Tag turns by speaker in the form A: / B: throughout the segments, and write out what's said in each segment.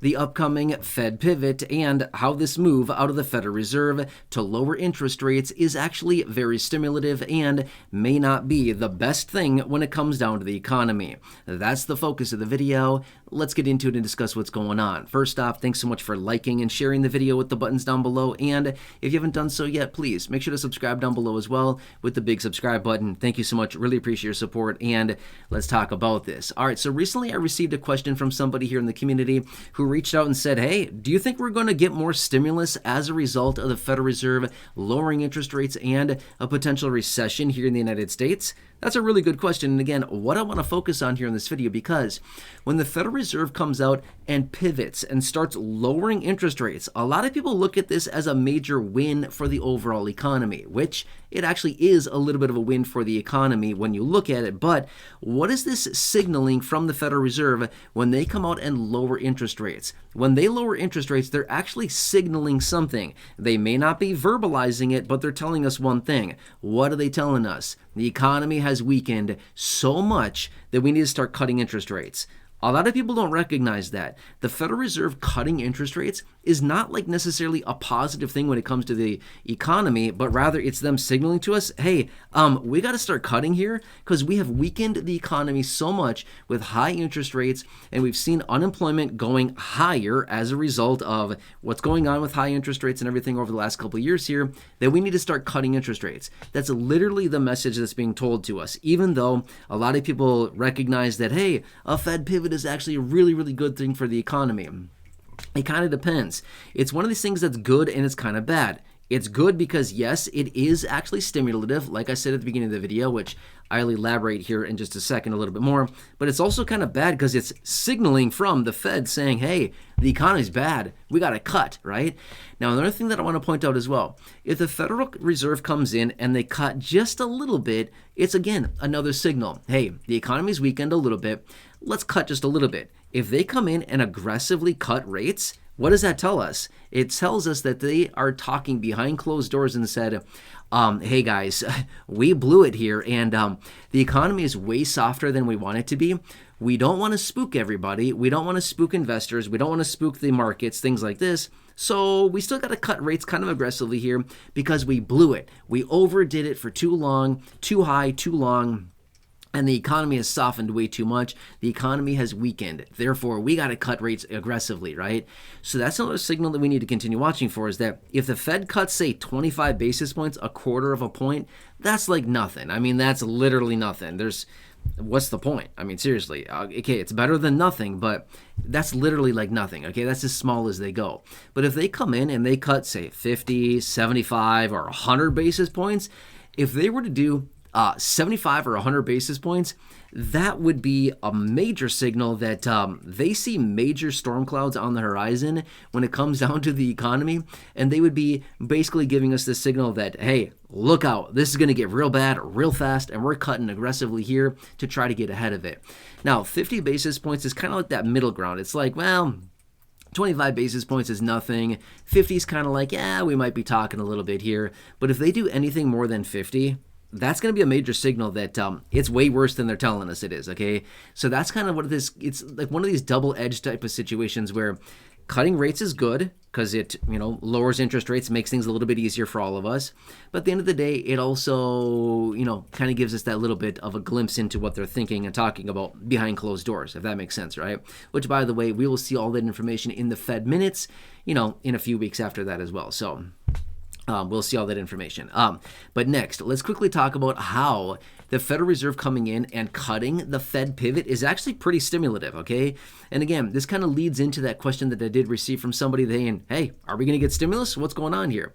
A: the upcoming Fed pivot, and how this move out of the Federal Reserve to lower interest rates is actually very stimulative and may not be the best thing when it comes down to the economy. That's the focus of the video. Let's get into it and discuss what's going on. First off, thanks so much for liking and sharing the video with the buttons down below, and if you haven't done so yet, please make sure to subscribe down below as well with the big subscribe button. Thank you so much. Really appreciate your support, and let's talk about this. All right, so recently I received a question from somebody here in the community who reached out and said, hey, do you think we're going to get more stimulus as a result of the Federal Reserve lowering interest rates and a potential recession here in the United States? That's a really good question. And again, what I want to focus on here in this video, because when the Federal Reserve comes out and pivots and starts lowering interest rates, a lot of people look at this as a major win for the overall economy, which it actually is a little bit of a win for the economy when you look at it. But what is this signaling from the Federal Reserve when they come out and lower interest rates? When they lower interest rates, they're actually signaling something. They may not be verbalizing it, but they're telling us one thing. What are they telling us? The economy has weakened so much that we need to start cutting interest rates. A lot of people don't recognize that. The Federal Reserve cutting interest rates is not like necessarily a positive thing when it comes to the economy, but rather it's them signaling to us, hey, we got to start cutting here because we have weakened the economy so much with high interest rates, and we've seen unemployment going higher as a result of what's going on with high interest rates and everything over the last couple of years here, that we need to start cutting interest rates. That's literally the message that's being told to us, even though a lot of people recognize that, hey, a Fed pivot is actually a really, really good thing for the economy. It kind of depends. It's one of these things that's good and it's kind of bad. It's good because, yes, it is actually stimulative, like I said at the beginning of the video, which I'll elaborate here in just a second a little bit more. But it's also kind of bad because it's signaling from the Fed saying, hey, the economy's bad. We got to cut, right? Now, another thing that I want to point out as well, if the Federal Reserve comes in and they cut just a little bit, it's, again, another signal. Hey, the economy's weakened a little bit. Let's cut just a little bit. If they come in and aggressively cut rates, what does that tell us? It tells us that they are talking behind closed doors and said, hey guys, we blew it here, and the economy is way softer than we want it to be. We don't want to spook everybody. We don't want to spook investors. We don't want to spook the markets, things like this. So we still got to cut rates kind of aggressively here because we blew it. We overdid it for too long, too high, too long. And the economy has softened way too much. The economy has weakened. Therefore, we got to cut rates aggressively, right? So that's another signal that we need to continue watching for, is that if the Fed cuts, say, 25 basis points, a quarter of a point, that's like nothing. I mean, that's literally nothing. What's the point? I mean, seriously. Okay, it's better than nothing, but that's literally like nothing. Okay, that's as small as they go. But if they come in and they cut, say, 50, 75, or 100 basis points, if they were to do 75 or 100 basis points, that would be a major signal that they see major storm clouds on the horizon when it comes down to the economy, and they would be basically giving us the signal that, hey, look out, this is going to get real bad real fast, and we're cutting aggressively here to try to get ahead of it. Now, 50 basis points is kind of like that middle ground. It's like, well, 25 basis points is nothing. 50 is kind of like, yeah, we might be talking a little bit here. But if they do anything more than 50, that's going to be a major signal that it's way worse than they're telling us it is, okay? So that's kind of what it is. It's like one of these double-edged type of situations where cutting rates is good because it, lowers interest rates, makes things a little bit easier for all of us. But at the end of the day, it also, kind of gives us that little bit of a glimpse into what they're thinking and talking about behind closed doors, if that makes sense, right? Which, by the way, we will see all that information in the Fed minutes, in a few weeks after that as well. So we'll see all that information. But next, let's quickly talk about how the Federal Reserve coming in and cutting the Fed pivot is actually pretty stimulative, okay? And again, this kind of leads into that question that I did receive from somebody saying, hey, are we going to get stimulus? What's going on here?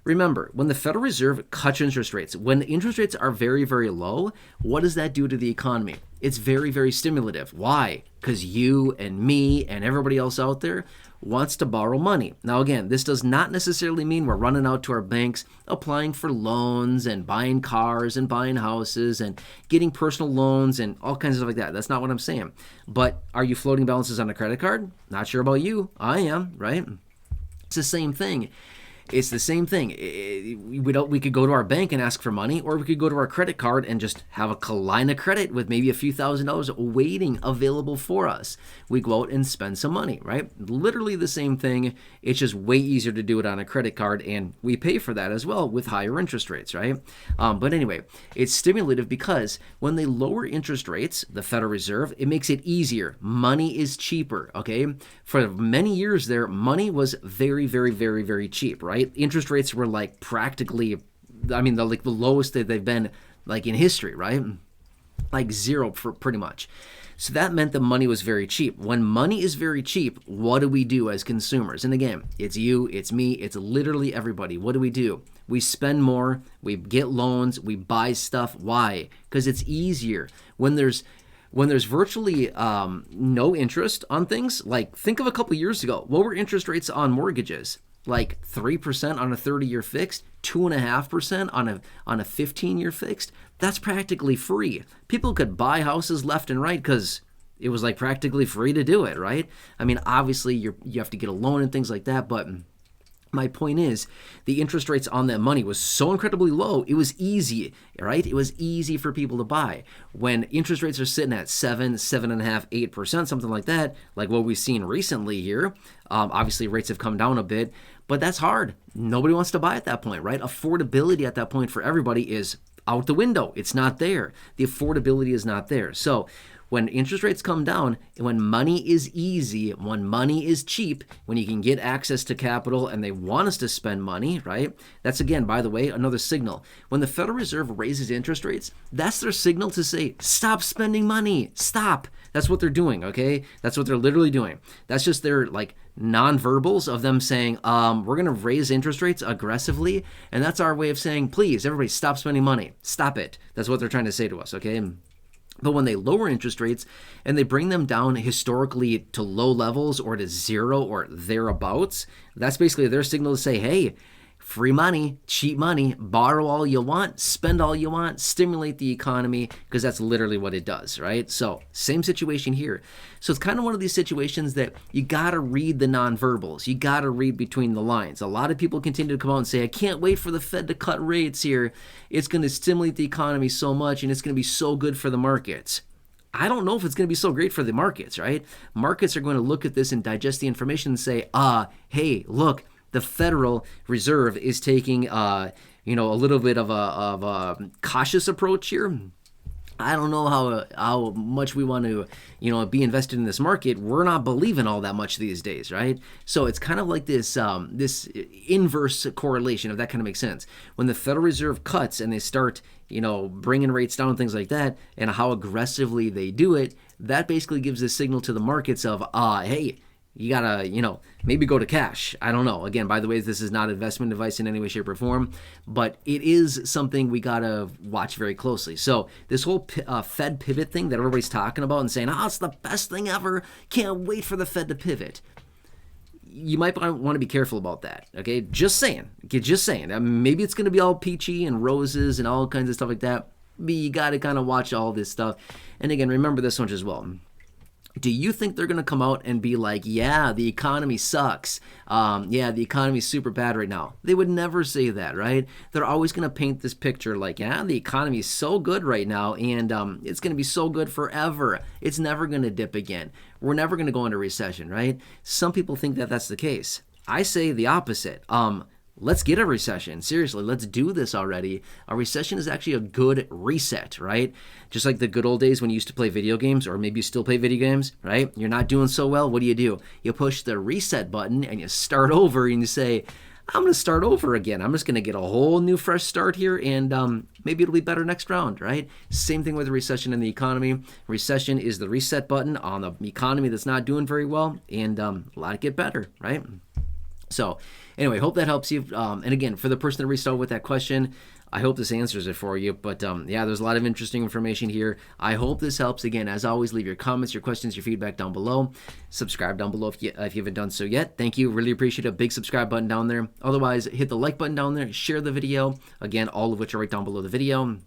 A: Remember, when the Federal Reserve cuts interest rates, when interest rates are very, very low, what does that do to the economy? It's very, very stimulative. Why? Because you and me and everybody else out there wants to borrow money. Now, again, this does not necessarily mean we're running out to our banks, applying for loans and buying cars and buying houses and getting personal loans and all kinds of stuff like that. That's not what I'm saying. But are you floating balances on a credit card? Not sure about you. I am, right? It's the same thing. it's the same thing. We could go to our bank and ask for money, or we could go to our credit card and just have a line of credit with maybe a few $1,000s waiting available for us. We go out and spend some money, right? Literally the same thing. It's just way easier to do it on a credit card, and we pay for that as well with higher interest rates, right? But anyway, it's stimulative because when they lower interest rates, the Federal Reserve, it makes it easier. Money is cheaper, okay? For many years there, money was very, very, very, very cheap, right? Interest rates were like practically, I mean, the lowest that they've been like in history, right? Like zero for pretty much. So that meant that money was very cheap. When money is very cheap, what do we do as consumers? And again, it's you, it's me, it's literally everybody. What do? We spend more, we get loans, we buy stuff. Why? Because it's easier. When there's virtually no interest on things, like think of a couple years ago, what were interest rates on mortgages? Like 3% on a 30-year fixed, 2.5% on a 15-year fixed. That's practically free. People could buy houses left and right because it was like practically free to do it, right? I mean, obviously you have to get a loan and things like that, but my point is the interest rates on that money was so incredibly low, it was easy, right? It was easy for people to buy. When interest rates are sitting at 7.5%, 8%, something like that, like what we've seen recently here, obviously rates have come down a bit, but that's hard. Nobody wants to buy at that point, right? Affordability at that point for everybody is out the window. It's not there. The affordability is not there. So when interest rates come down, when money is easy, when money is cheap, when you can get access to capital and they want us to spend money, right? That's, again, by the way, another signal. When the Federal Reserve raises interest rates, that's their signal to say, stop spending money. Stop. That's what they're doing, okay? That's what they're literally doing. That's just their, like, nonverbals of them saying, we're going to raise interest rates aggressively, and that's our way of saying, please, everybody, stop spending money. Stop it. That's what they're trying to say to us, okay? But when they lower interest rates and they bring them down historically to low levels or to zero or thereabouts, that's basically their signal to say, hey, free money, cheap money, borrow all you want, spend all you want, stimulate the economy, because that's literally what it does, right? So same situation here. So it's kind of one of these situations that you got to read the nonverbals. You got to read between the lines. A lot of people continue to come out and say, I can't wait for the Fed to cut rates here. It's going to stimulate the economy so much, and it's going to be so good for the markets. I don't know if it's going to be so great for the markets, right? Markets are going to look at this and digest the information and say, hey, look, the Federal Reserve is taking, a little bit of a cautious approach here. I don't know how much we want to, be invested in this market. We're not believing all that much these days, right? So it's kind of like this inverse correlation, if that kind of makes sense. When the Federal Reserve cuts and they start, bringing rates down and things like that, and how aggressively they do it, that basically gives a signal to the markets of, hey, you gotta, maybe go to cash. I don't know. Again, by the way, this is not investment advice in any way, shape, or form, but it is something we gotta watch very closely. So this whole Fed pivot thing that everybody's talking about and saying, it's the best thing ever. Can't wait for the Fed to pivot. You might want to be careful about that. Okay, just saying. Maybe it's gonna be all peachy and roses and all kinds of stuff like that. But you gotta kind of watch all this stuff. And again, remember this one as well. Do you think they're going to come out and be like, yeah, the economy sucks. The economy's super bad right now. They would never say that, right? They're always going to paint this picture like, the economy's so good right now, and it's going to be so good forever. It's never going to dip again. We're never going to go into recession, right? Some people think that that's the case. I say the opposite. Let's get a recession. Seriously, let's do this already. A recession is actually a good reset, right? Just like the good old days when you used to play video games, or maybe you still play video games, right? You're not doing so well. What do? You push the reset button and you start over and you say, I'm going to start over again. I'm just going to get a whole new fresh start here, and maybe it'll be better next round, right? Same thing with the recession in the economy. Recession is the reset button on the economy that's not doing very well, and a lot get better, right? So anyway, hope that helps you. And again, for the person that reached out with that question, I hope this answers it for you. But there's a lot of interesting information here. I hope this helps. Again, as always, leave your comments, your questions, your feedback down below. Subscribe down below if you haven't done so yet. Thank you. Really appreciate a big subscribe button down there. Otherwise, hit the like button down there. Share the video. Again, all of which are right down below the video.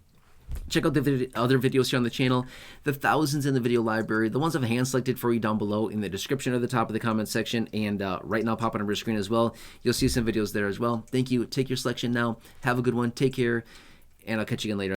A: Check out the other videos here on the channel, the thousands in the video library, the ones I've hand-selected for you down below in the description or the top of the comment section, and right now popping on your screen as well. You'll see some videos there as well. Thank you. Take your selection now. Have a good one. Take care, and I'll catch you again later.